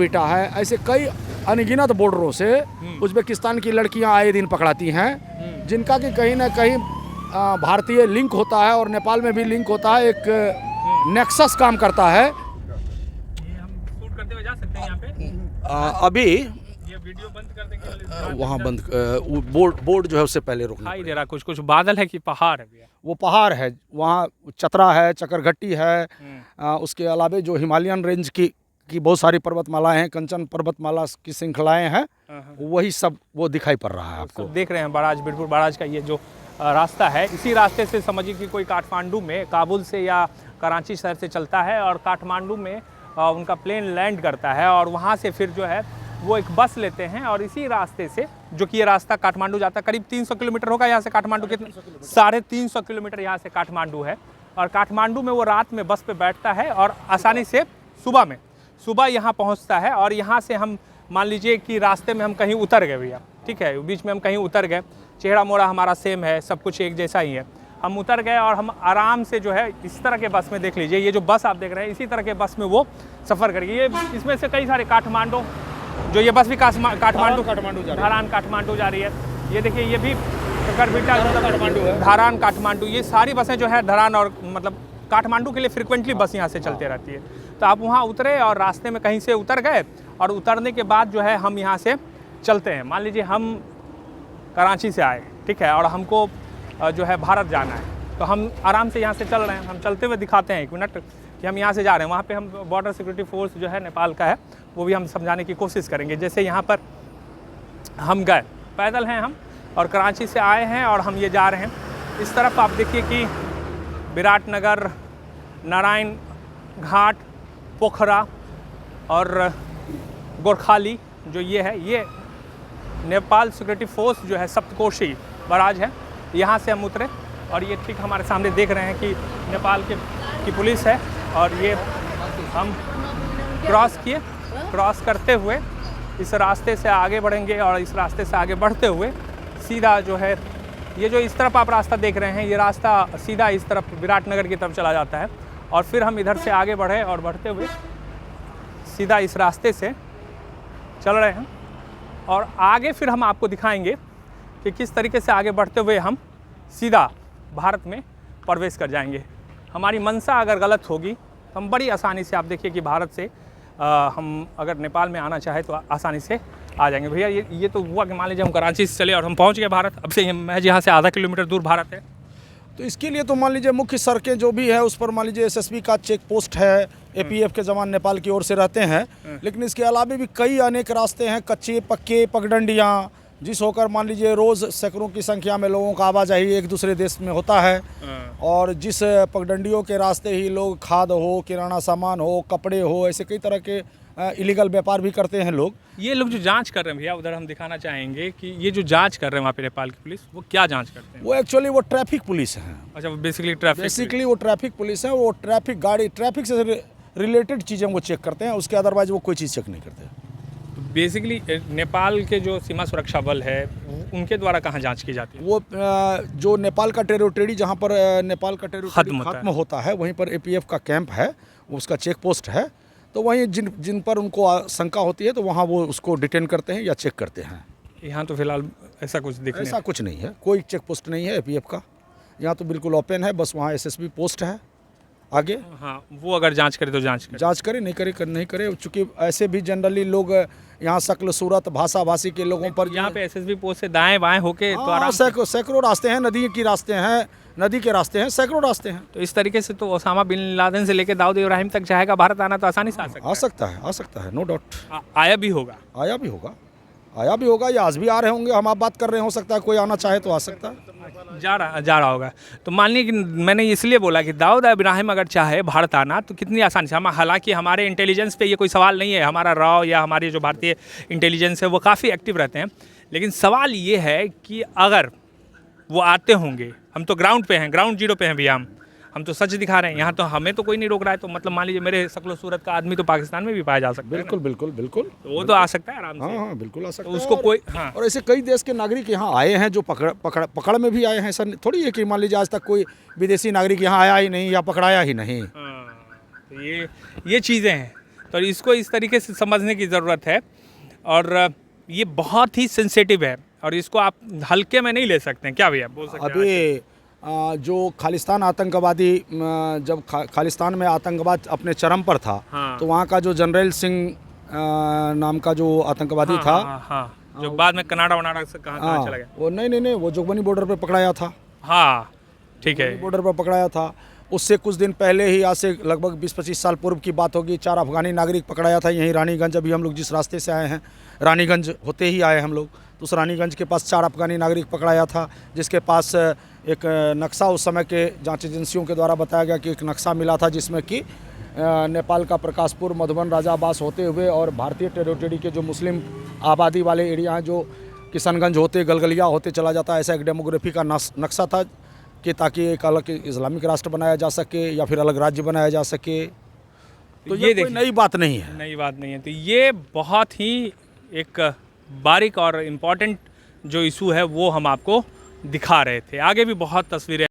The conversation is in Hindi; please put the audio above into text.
बेटा है, ऐसे कई अनगिनत बॉर्डरों से उज्बेकिस्तान की लड़कियां आए दिन पकड़ाती हैं, जिनका कि कहीं ना कहीं भारतीय लिंक होता है और नेपाल में भी लिंक होता है, एक नेक्सस काम करता है। ये हम शूट करते हुए जा सकते हैं यहाँ पे? अभी ये वीडियो बंद कर देंगे? वहाँ बंद बोर्ड जो है उससे पहले रोकना दिखाई दे रहा कुछ कुछ बादल है कि पहाड़ है भैया? वो पहाड़ है, वहाँ चतरा है, चकरघट्टी है, उसके अलावे जो हिमालयन रेंज की बहुत सारी पर्वतमालाएं हैं, कंचन पर्वतमाला की श्रृंखलाएं हैं, वही सब वो दिखाई पड़ रहा है आपको। देख रहे हैं बराज, बिरपुर बराज का ये जो रास्ता है, इसी रास्ते से समझिए कि कोई काठमांडू में काबुल से या कराची शहर से चलता है और काठमांडू में उनका प्लेन लैंड करता है और वहाँ से फिर जो है वो एक बस लेते हैं और इसी रास्ते से, जो कि ये रास्ता काठमांडू जाता है, करीब 300 किलोमीटर होगा यहाँ से काठमांडू, कितने 350 किलोमीटर यहाँ से काठमांडू है। और काठमांडू में वो रात में बस पे बैठता है और आसानी से सुबह यहाँ पहुँचता है। और यहाँ से हम मान लीजिए कि रास्ते में हम कहीं उतर गए भैया, ठीक है, बीच में हम कहीं उतर गए, चेहरा मोड़ा हमारा सेम है, सब कुछ एक जैसा ही है, हम उतर गए और हम आराम से जो है इस तरह के बस में, देख लीजिए ये जो बस आप देख रहे हैं, इसी तरह के बस में वो सफ़र करेगी। ये इसमें से कई सारे काठमांडू, जो ये बस भी काठमांडू धारान काठमांडू जा रही है, ये देखिए ये भी चकरबिटा काठमांडू है, धारान काठमांडू, ये सारी बसें जो है धारान और मतलब काठमांडू के लिए फ्रिक्वेंटली बस यहाँ से चलते रहती है। तो आप वहाँ उतरे और रास्ते में कहीं से उतर गए और उतरने के बाद जो है हम यहाँ से चलते हैं। मान लीजिए हम कराची से आए, ठीक है, और हमको जो है भारत जाना है, तो हम आराम से यहाँ से चल रहे हैं। हम चलते हुए दिखाते हैं 1 मिनट कि हम यहाँ से जा रहे हैं। वहाँ पे हम बॉर्डर सिक्योरिटी फोर्स जो है नेपाल का है, वो भी हम समझाने की कोशिश करेंगे। जैसे यहाँ पर हम गए, पैदल हैं हम और कराची से आए हैं और हम ये जा रहे हैं। इस तरफ आप देखिए कि विराटनगर, नारायण घाट, पोखरा और गोरखाली जो ये है, ये नेपाल सिक्योरिटी फोर्स जो है सप्तकोशी बराज है, यहाँ से हम उतरे और ये ठीक हमारे सामने देख रहे हैं कि नेपाल की पुलिस है। और ये हम क्रॉस करते हुए इस रास्ते से आगे बढ़ेंगे और इस रास्ते से आगे बढ़ते हुए सीधा जो है ये जो इस तरफ आप रास्ता देख रहे हैं, ये रास्ता सीधा इस तरफ विराटनगर की तरफ चला जाता है। और फिर हम इधर से आगे बढ़े और बढ़ते हुए सीधा इस रास्ते से चल रहे हैं और आगे फिर हम आपको दिखाएंगे कि किस तरीके से आगे बढ़ते हुए हम सीधा भारत में प्रवेश कर जाएंगे। हमारी मंशा अगर गलत होगी तो हम बड़ी आसानी से, आप देखिए कि भारत से हम अगर नेपाल में आना चाहे तो आसानी से आ जाएंगे। भैया ये तो हुआ कि मान लीजिए हम कराची से चले और हम पहुंच गए भारत, अब से महज यहाँ से आधा किलोमीटर दूर भारत है। तो इसके लिए तो मान लीजिए मुख्य सड़कें जो भी है उस पर मान लीजिए एसएसबी का चेक पोस्ट है, एपीएफ के जवान नेपाल की ओर से रहते हैं, लेकिन इसके अलावा भी कई अनेक रास्ते हैं, कच्चे पक्के पगडंडियाँ, जिस होकर मान लीजिए रोज़ सैकड़ों की संख्या में लोगों का आवाजाही एक दूसरे देश में होता है। और जिस पगडंडियों के रास्ते ही लोग खाद हो, किराना सामान हो, कपड़े हो, ऐसे कई तरह के इलीगल व्यापार भी करते हैं लोग। ये लोग जो जांच कर रहे हैं भैया, उधर हम दिखाना चाहेंगे कि ये जो जांच कर रहे हैं वहाँ पे नेपाल की पुलिस, वो क्या जांच करते हैं? वो एक्चुअली वो ट्रैफिक पुलिस हैं। अच्छा, बेसिकली वो ट्रैफिक पुलिस है। वो ट्रैफिक से रिलेटेड चीज़ें वो चेक करते हैं, उसके अदरवाइज वो कोई चीज़ चेक नहीं करते। बेसिकली नेपाल के जो सीमा सुरक्षा बल है उनके द्वारा कहाँ जांच की जाती है? वो जो नेपाल का टेरिटरी, जहाँ पर नेपाल का टेरिटरी खत्म होता है, वहीं पर एपीएफ का कैंप है, उसका चेक पोस्ट है। तो वहीं जिन पर उनको शंका होती है तो वहाँ वो उसको डिटेन करते हैं या चेक करते हैं। यहाँ तो फिलहाल ऐसा कुछ नहीं है, कोई चेक पोस्ट नहीं है एपीएफ का। यहाँ तो बिल्कुल ओपन है, बस वहाँ एसएसबी पोस्ट है आगे। हाँ, वो अगर जांच करे तो जांच करे, नहीं करे, चूँकि ऐसे भी जनरली लोग यहाँ शक्ल सूरत भाषा भाषी के लोगों पर यहाँ पे एसएसबी पोस्ट से दाएं बाएं होके तो आराम सैकड़ों रास्ते हैं, नदी के रास्ते हैं, सैकड़ों रास्ते हैं। तो इस तरीके से तो ओसामा बिन लादेन से लेकर दाऊद इब्राहिम तक चाहेगा भारत आना तो आसानी से आ सकता है, नो डाउट। आया भी होगा या आज भी आ रहे होंगे, हम आप बात कर रहे हैं, हो सकता है कोई आना चाहे तो आ सकता है, जा रहा होगा। तो मान लीजिए कि मैंने इसलिए बोला कि दाऊद इब्राहिम अगर चाहे भारत आना तो कितनी आसानी से, हालांकि हमारे इंटेलिजेंस पे ये कोई सवाल नहीं है, हमारा रॉ या हमारी जो भारतीय इंटेलिजेंस है वो काफ़ी एक्टिव रहते हैं, लेकिन सवाल ये है कि अगर वो आते होंगे, हम तो ग्राउंड पे हैं, ग्राउंड जीरो पे हैं भैया, हम तो सच दिखा रहे हैं, यहाँ तो हमें तो कोई नहीं रोक रहा है, तो मतलब मान लीजिए मेरे शक्ल सूरत का आदमी तो पाकिस्तान में भी पाया जा सकता है। बिल्कुल तो वो तो आ सकता है आराम से। हाँ, बिल्कुल आ सकता है उसको कोई। हाँ, और ऐसे कई देश के नागरिक यहाँ आए हैं जो पकड़ में भी आए हैं। ऐसा थोड़ी है कि मान लीजिए आज तक कोई विदेशी नागरिक यहाँ आया ही नहीं या पकड़ाया ही नहीं। तो ये चीज़ें हैं। तो इसको इस तरीके से समझने की ज़रूरत है। और ये बहुत ही सेंसिटिव है और इसको आप हल्के में नहीं ले सकते हैं। क्या भैया बोल सकते हैं? अभी जो खालिस्तान आतंकवादी जब खालिस्तान में आतंकवाद अपने चरम पर था, हाँ। तो वहाँ का जो जनरल सिंह नाम का जो आतंकवादी था, हाँ, जो बाद में कनाडा वनाडा से कहाँ चला गया। वो नहीं, वो जोगबनी बॉर्डर पे पकड़ाया था। हाँ ठीक है। बॉर्डर पर पकड़ाया था। उससे कुछ दिन पहले ही, आज से लगभग 20-25 साल पूर्व की बात होगी, 4 अफगानी नागरिक पकड़ाया था यहीं रानीगंज। अभी हम लोग जिस रास्ते से आए हैं, रानीगंज होते ही आए हम लोग, तो उस रानीगंज के पास 4 अफगानी नागरिक पकड़ाया था, जिसके पास एक नक्शा उस समय के जांच एजेंसियों के द्वारा बताया गया कि एक नक्शा मिला था जिसमें कि नेपाल का प्रकाशपुर, मधुबन, राजाबास होते हुए और भारतीय टेरिटरी के जो मुस्लिम आबादी वाले एरिया हैं, जो किशनगंज होते, गलगलिया होते चला जाता है, ऐसा एक डेमोग्राफी का नक्शा था कि ताकि एक अलग इस्लामिक राष्ट्र बनाया जा सके या फिर अलग राज्य बनाया जा सके। तो ये कोई नई बात नहीं है। नई बात नहीं है। तो ये बहुत ही एक बारीक और इम्पॉर्टेंट जो इशू है वो हम आपको दिखा रहे थे। आगे भी बहुत तस्वीरें